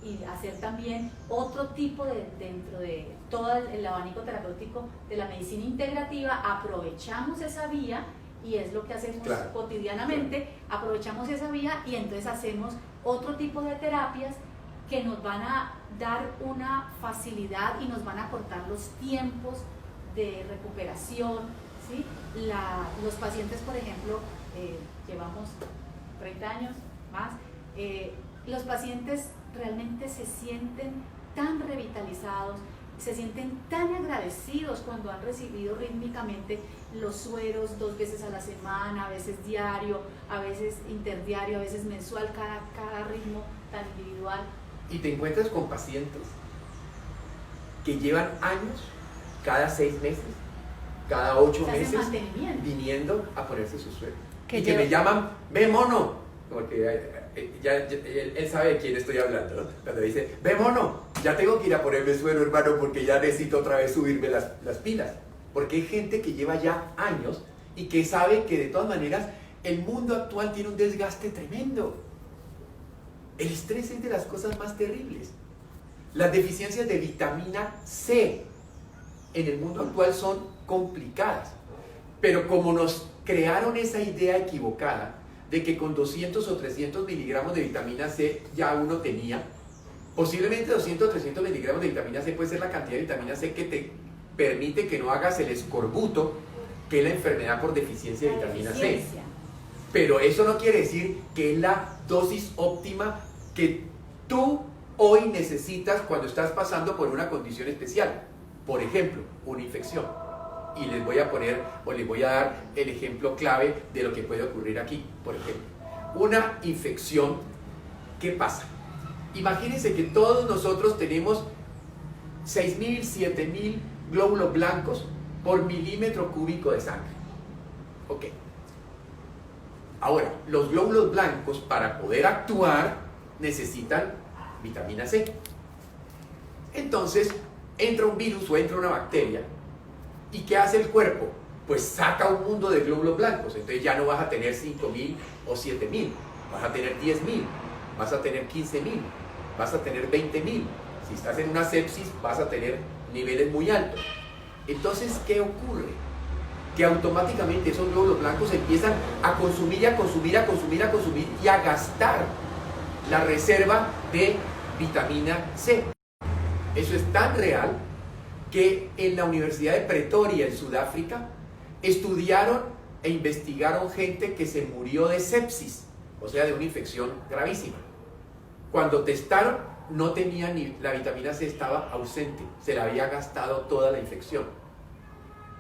y hacer también otro tipo dentro de todo el abanico terapéutico de la medicina integrativa. Aprovechamos esa vía y es lo que hacemos cotidianamente, aprovechamos esa vía y entonces hacemos otro tipo de terapias que nos van a dar una facilidad y nos van a cortar los tiempos de recuperación, ¿sí? Los pacientes, por ejemplo, llevamos 30 años más, los pacientes realmente se sienten tan revitalizados, se sienten tan agradecidos cuando han recibido rítmicamente los sueros 2 veces a la semana, a veces diario, a veces interdiario, a veces mensual, cada ritmo tan individual. Y te encuentras con pacientes que llevan años, cada 6 meses, cada 8 meses, viniendo a ponerse su suero. Y que me llaman, ve mono, porque él sabe de quién estoy hablando, ¿no? Cuando dice, ve mono, ya tengo que ir a ponerme suero, hermano, porque ya necesito otra vez subirme las pilas. Porque hay gente que lleva ya años y que sabe que de todas maneras el mundo actual tiene un desgaste tremendo. El estrés es de las cosas más terribles. Las deficiencias de vitamina C en el mundo actual son complicadas. Pero como nos crearon esa idea equivocada de que con 200 o 300 miligramos de vitamina C ya uno tenía, posiblemente 200 o 300 miligramos de vitamina C puede ser la cantidad de vitamina C que te permite que no hagas el escorbuto, que es la enfermedad por deficiencia de vitamina C. Pero eso no quiere decir que es la dosis óptima que tú hoy necesitas cuando estás pasando por una condición especial. Por ejemplo, una infección. Y les voy a poner, o les voy a dar el ejemplo clave de lo que puede ocurrir aquí. Por ejemplo, una infección, ¿qué pasa? Imagínense que todos nosotros tenemos 6.000, 7.000 glóbulos blancos por milímetro cúbico de sangre. Ok. Ahora, los glóbulos blancos para poder actuar necesitan vitamina C. Entonces, entra un virus o entra una bacteria. ¿Y qué hace el cuerpo? Pues saca un mundo de glóbulos blancos. Entonces ya no vas a tener 5.000 o 7.000, vas a tener 10.000, vas a tener 15.000, vas a tener 20.000. Si estás en una sepsis vas a tener niveles muy altos. Entonces, ¿qué ocurre? Que automáticamente esos glóbulos blancos empiezan a consumir y a consumir, a consumir, a consumir y a gastar la reserva de vitamina C. Eso es tan real que en la Universidad de Pretoria, en Sudáfrica, estudiaron e investigaron gente que se murió de sepsis, o sea, de una infección gravísima. Cuando testaron, no tenía ni la vitamina C, estaba ausente, se la había gastado toda la infección.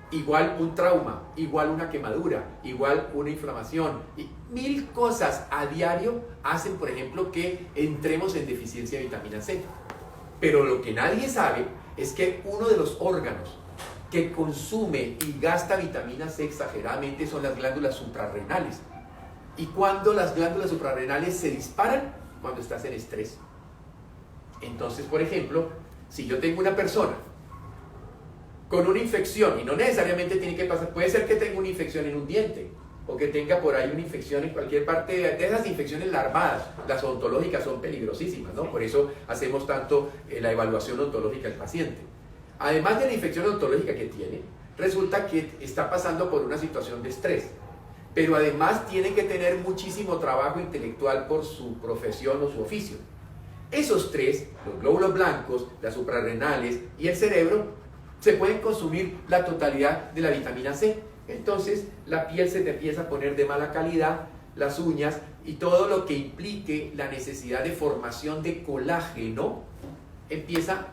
Igual un trauma, igual una quemadura, igual una inflamación, y 1000 cosas a diario hacen, por ejemplo, que entremos en deficiencia de vitamina C. Pero lo que nadie sabe es que uno de los órganos que consume y gasta vitamina C exageradamente son las glándulas suprarrenales. ¿Y cuando las glándulas suprarrenales se disparan? Cuando estás en estrés. Entonces, por ejemplo, si yo tengo una persona con una infección, y no necesariamente tiene que pasar, puede ser que tenga una infección en un diente, o que tenga por ahí una infección en cualquier parte de esas infecciones larvadas, las odontológicas son peligrosísimas, ¿no? Por eso hacemos tanto la evaluación odontológica del paciente. Además de la infección odontológica que tiene, resulta que está pasando por una situación de estrés, pero además tiene que tener muchísimo trabajo intelectual por su profesión o su oficio. Esos tres, los glóbulos blancos, las suprarrenales y el cerebro, se pueden consumir la totalidad de la vitamina C. Entonces la piel se te empieza a poner de mala calidad, las uñas y todo lo que implique la necesidad de formación de colágeno empieza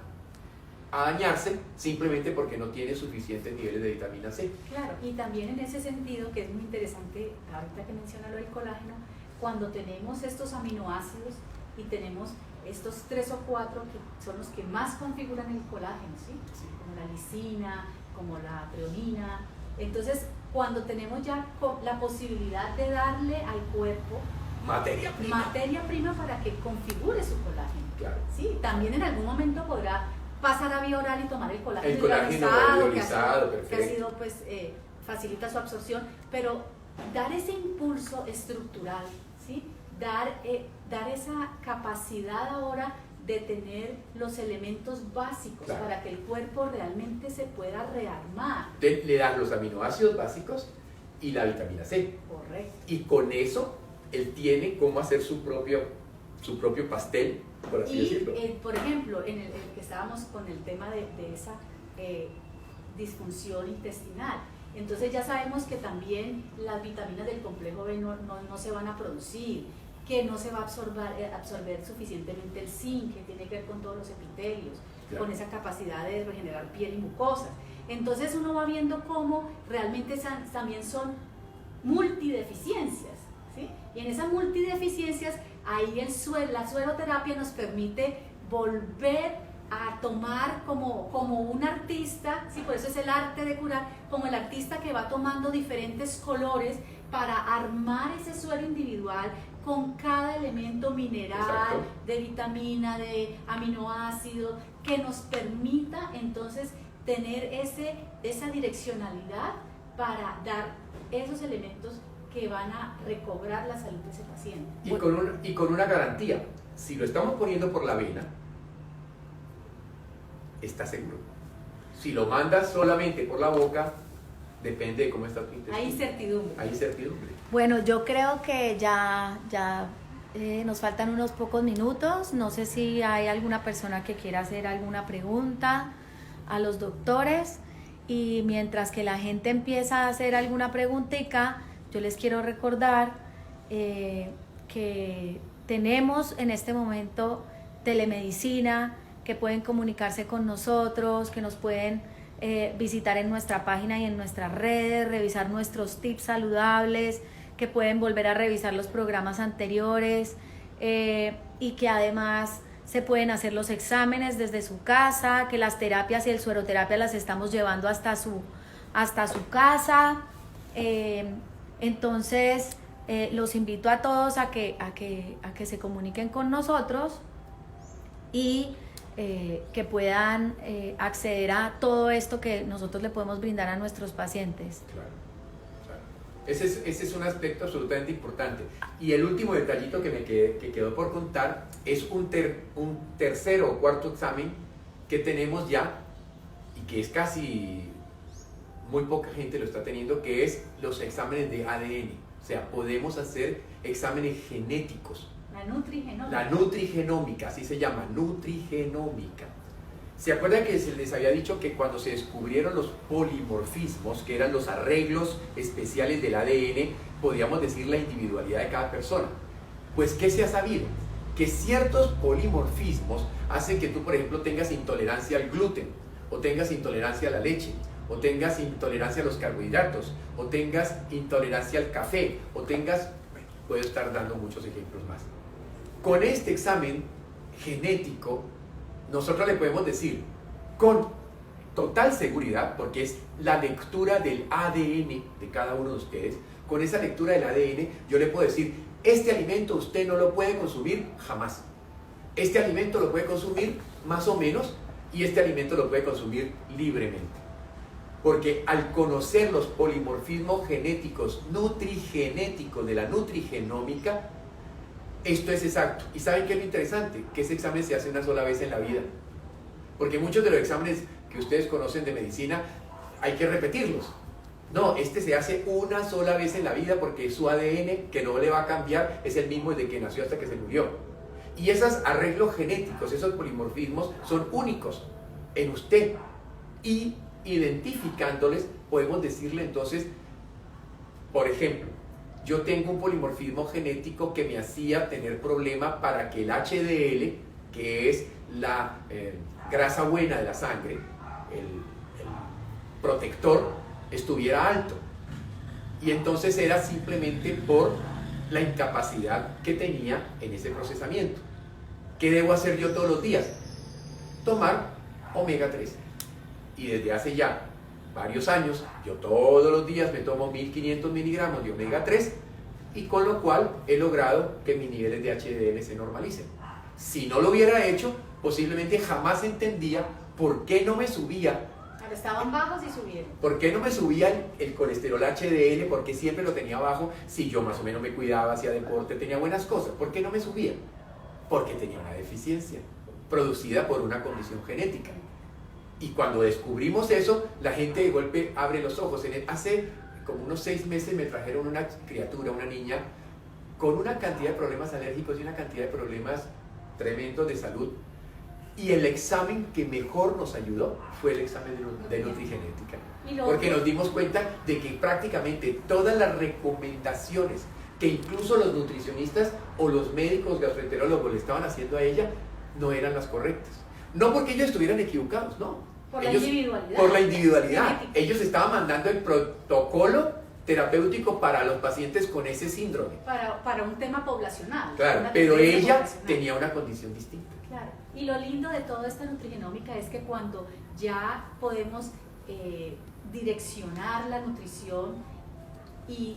a dañarse simplemente porque no tiene suficientes niveles de vitamina C. Claro, y también en ese sentido, que es muy interesante, ahorita que menciona lo del colágeno, cuando tenemos estos aminoácidos y tenemos estos 3 o 4 que son los que más configuran el colágeno, ¿sí? Sí. Como la lisina, como la treonina. Entonces, cuando tenemos ya la posibilidad de darle al cuerpo Materia prima para que configure su colágeno. Claro. Sí, también en algún momento podrá pasar a vía oral y tomar el colágeno, El colágeno hidrolizado, que ha sido, pues, facilita su absorción, pero dar ese impulso estructural, ¿sí? Dar esa capacidad ahora de tener los elementos básicos, claro, para que el cuerpo realmente se pueda rearmar. Le dan los aminoácidos básicos y la vitamina C. Correcto. Y con eso él tiene cómo hacer su propio pastel, por así decirlo. Por ejemplo, en el que estábamos con el tema de esa disfunción intestinal, entonces ya sabemos que también las vitaminas del complejo B no se van a producir, que no se va a absorber suficientemente el zinc, que tiene que ver con todos los epitelios, claro, con esa capacidad de regenerar piel y mucosas. Entonces uno va viendo cómo realmente también son multideficiencias, ¿sí? Y en esas multideficiencias, ahí la sueroterapia nos permite volver a tomar como un artista, ¿sí? Por eso es el arte de curar, como el artista que va tomando diferentes colores para armar ese suero individual con cada elemento mineral, exacto, de vitamina, de aminoácido, que nos permita entonces tener esa direccionalidad para dar esos elementos que van a recobrar la salud de ese paciente. Y con una garantía, si lo estamos poniendo por la vena, está seguro. Si lo mandas solamente por la boca, depende de cómo está tu intestino. Hay incertidumbre. Hay incertidumbre. Bueno, yo creo que ya nos faltan unos pocos minutos. No sé si hay alguna persona que quiera hacer alguna pregunta a los doctores. Y mientras que la gente empieza a hacer alguna preguntita, yo les quiero recordar que tenemos en este momento telemedicina, que pueden comunicarse con nosotros, que nos pueden visitar en nuestra página y en nuestras redes, revisar nuestros tips saludables, que pueden volver a revisar los programas anteriores y que además se pueden hacer los exámenes desde su casa, que las terapias y el sueroterapia las estamos llevando hasta su casa. Entonces los invito a todos a que se comuniquen con nosotros y que puedan acceder a todo esto que nosotros le podemos brindar a nuestros pacientes. Claro, claro. Ese es un aspecto absolutamente importante. Y el último detallito que quedó por contar es un tercero o cuarto examen que tenemos ya y que es casi muy poca gente lo está teniendo, que es los exámenes de ADN. O sea, podemos hacer exámenes genéticos. La nutrigenómica, así se llama, nutrigenómica. ¿Se acuerdan que se les había dicho que cuando se descubrieron los polimorfismos, que eran los arreglos especiales del ADN, podíamos decir la individualidad de cada persona? Pues, ¿qué se ha sabido? Que ciertos polimorfismos hacen que tú, por ejemplo, tengas intolerancia al gluten, o tengas intolerancia a la leche, o tengas intolerancia a los carbohidratos, o tengas intolerancia al café, o tengas... Bueno, puedo estar dando muchos ejemplos más. Con este examen genético, nosotros le podemos decir con total seguridad, porque es la lectura del ADN de cada uno de ustedes, con esa lectura del ADN yo le puedo decir, este alimento usted no lo puede consumir jamás, este alimento lo puede consumir más o menos, y este alimento lo puede consumir libremente. porque al conocer los polimorfismos genéticos, nutrigenéticos de la nutrigenómica, esto es exacto. ¿Y saben qué es lo interesante? Que ese examen se hace una sola vez en la vida. Porque muchos de los exámenes que ustedes conocen de medicina hay que repetirlos. No, este se hace una sola vez en la vida porque su ADN, que no le va a cambiar, es el mismo desde que nació hasta que se murió. Y esos arreglos genéticos, esos polimorfismos, son únicos en usted. Y identificándoles, podemos decirle entonces, por ejemplo, yo tengo un polimorfismo genético que me hacía tener problema para que el HDL, que es la grasa buena de la sangre, el protector, estuviera alto. Y entonces era simplemente por la incapacidad que tenía en ese procesamiento. ¿Qué debo hacer yo todos los días? Tomar omega 3. Y desde hace ya varios años, yo todos los días me tomo 1500 miligramos de omega 3 y con lo cual he logrado que mis niveles de HDL se normalicen. Si no lo hubiera hecho, posiblemente jamás entendía por qué no me subía. Pero estaban bajos y subieron. ¿Por qué no me subía el colesterol HDL? Porque siempre lo tenía bajo. Si yo más o menos me cuidaba, hacía deporte, tenía buenas cosas. ¿Por qué no me subía? Porque tenía una deficiencia producida por una condición genética. Y cuando descubrimos eso, la gente de golpe abre los ojos. Hace como unos 6 meses me trajeron una criatura, una niña, con una cantidad de problemas alérgicos y una cantidad de problemas tremendos de salud. Y el examen que mejor nos ayudó fue el examen de nutrigenética. Porque nos dimos cuenta de que prácticamente todas las recomendaciones que incluso los nutricionistas o los médicos gastroenterólogos le estaban haciendo a ella no eran las correctas. No porque ellos estuvieran equivocados, no. Por la individualidad. Por la individualidad. Genética. Ellos estaban mandando el protocolo terapéutico para los pacientes con ese síndrome. Para un tema poblacional. Claro, pero ella tenía una condición distinta. Claro. Y lo lindo de toda esta nutrigenómica es que cuando ya podemos direccionar la nutrición y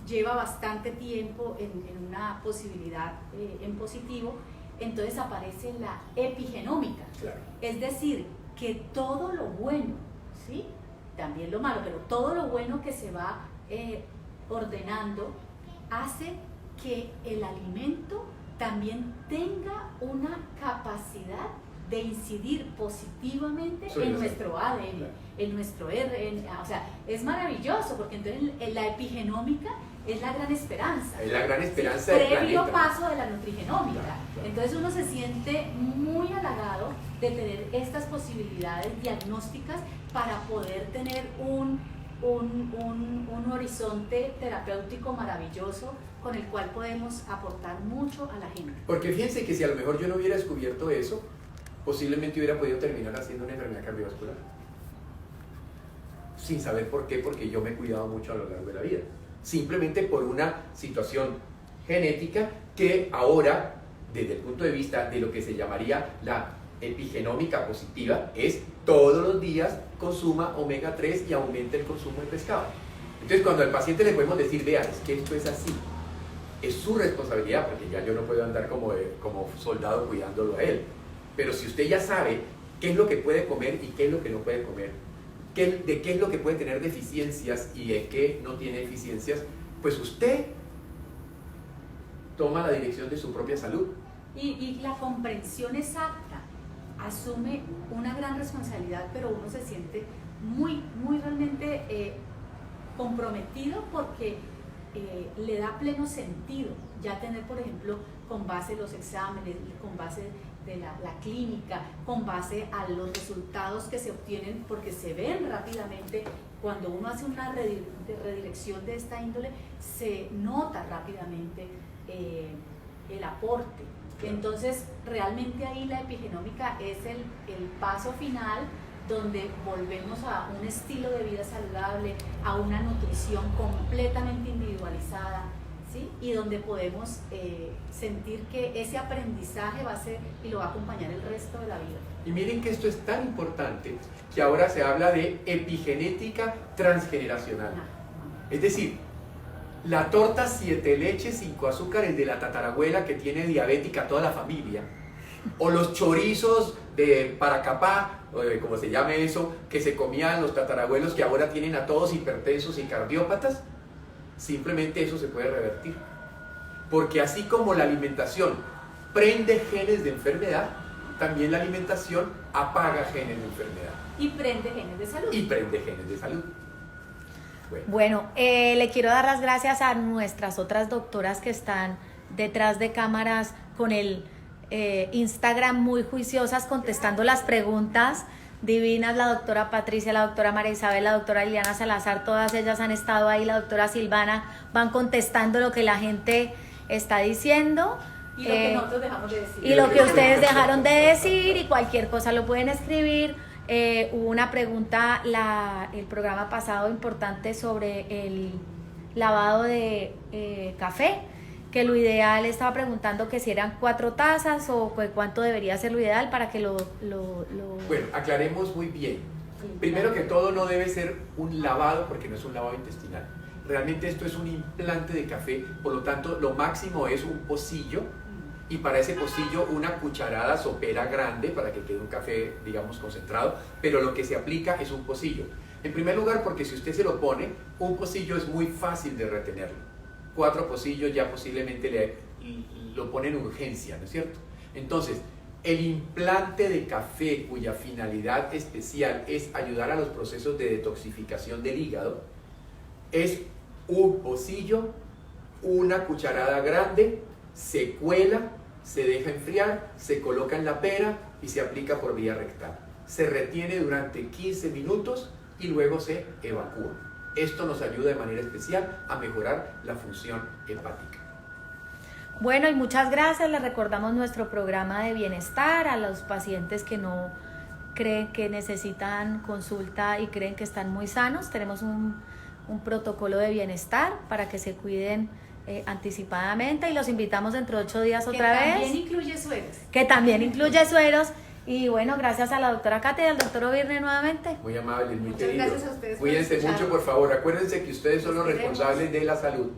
lleva bastante tiempo en una posibilidad en positivo, entonces aparece la epigenómica. Claro. Es decir, que todo lo bueno, ¿sí? También lo malo, pero todo lo bueno que se va ordenando hace que el alimento también tenga una capacidad de incidir positivamente en nuestro ADN, en nuestro RNA. O sea, es maravilloso porque entonces la epigenómica es la gran esperanza. Es la gran esperanza del previo planeta. paso de la nutrigenómica. Entonces uno se siente muy halagado de tener estas posibilidades diagnósticas para poder tener un horizonte terapéutico maravilloso con el cual podemos aportar mucho a la gente. Porque fíjense que si a lo mejor yo no hubiera descubierto eso, posiblemente hubiera podido terminar haciendo una enfermedad cardiovascular. Sin saber por qué, porque yo me he cuidado mucho a lo largo de la vida. Simplemente por una situación genética que ahora, desde el punto de vista de lo que se llamaría la epigenómica positiva, es todos los días consuma omega 3 y aumente el consumo de pescado. Entonces cuando al paciente le podemos decir, vea, es que esto es así, es su responsabilidad, porque ya yo no puedo andar como soldado cuidándolo a él. Pero si usted ya sabe qué es lo que puede comer y qué es lo que no puede comer, de qué es lo que puede tener deficiencias y de qué no tiene deficiencias, pues usted toma la dirección de su propia salud. Y la comprensión exacta asume una gran responsabilidad, pero uno se siente muy realmente comprometido porque le da pleno sentido ya tener, por ejemplo, con base los exámenes, con base de la clínica, con base a los resultados que se obtienen, porque se ven rápidamente. Cuando uno hace una redirección de esta índole, se nota rápidamente el aporte. Entonces, realmente ahí la epigenómica es el paso final, donde volvemos a un estilo de vida saludable, a una nutrición completamente individualizada, ¿sí? Y donde podemos sentir que ese aprendizaje va a ser y lo va a acompañar el resto de la vida. Y miren que esto es tan importante que ahora se habla de epigenética transgeneracional. Es decir, la torta 7 leches 5 azúcares de la tatarabuela que tiene diabética toda la familia, O los chorizos de Paracapá, como se llame eso, que se comían los tatarabuelos que ahora tienen a todos hipertensos y cardiópatas, simplemente eso se puede revertir. Porque así como la alimentación prende genes de enfermedad, también la alimentación apaga genes de enfermedad. Y prende genes de salud. Y prende genes de salud. Bueno, le quiero dar las gracias a nuestras otras doctoras que están detrás de cámaras con el Instagram muy juiciosas contestando las preguntas divinas, la doctora Patricia, la doctora María Isabel, la doctora Liliana Salazar, todas ellas han estado ahí, la doctora Silvana, van contestando lo que la gente está diciendo. Y lo que nosotros dejamos de decir. Y lo que ustedes dejaron de decir y cualquier cosa lo pueden escribir. Hubo una pregunta el programa pasado importante sobre el lavado de café, que lo ideal, estaba preguntando que si eran 4 tazas o cuánto debería ser lo ideal para que lo... Bueno, aclaremos muy bien. Primero que todo, no debe ser un lavado porque no es un lavado intestinal. Realmente esto es un implante de café, por lo tanto lo máximo es un pocillo, y para ese pocillo una cucharada sopera grande para que quede un café, digamos, concentrado, pero lo que se aplica es un pocillo. En primer lugar, porque si usted se lo pone, un pocillo es muy fácil de retenerlo. 4 pocillos ya posiblemente lo pone en urgencia, ¿no es cierto? Entonces, el implante de café, cuya finalidad especial es ayudar a los procesos de detoxificación del hígado, es un pocillo, una cucharada grande, se cuela, se deja enfriar, se coloca en la pera y se aplica por vía rectal. Se retiene durante 15 minutos y luego se evacúa. Esto nos ayuda de manera especial a mejorar la función hepática. Bueno, y muchas gracias. Les recordamos nuestro programa de bienestar a los pacientes que no creen que necesitan consulta y creen que están muy sanos. Tenemos un protocolo de bienestar para que se cuiden anticipadamente y los invitamos dentro de 8 días otra vez. Que también incluye sueros. Que también incluye sueros. Y bueno, gracias a la doctora Katia y al doctor Obirne nuevamente. Muy amable, muy Muchas querido. gracias a ustedes por Cuídense escuchar. mucho, por favor. Acuérdense que ustedes son los Los queremos. responsables de la salud.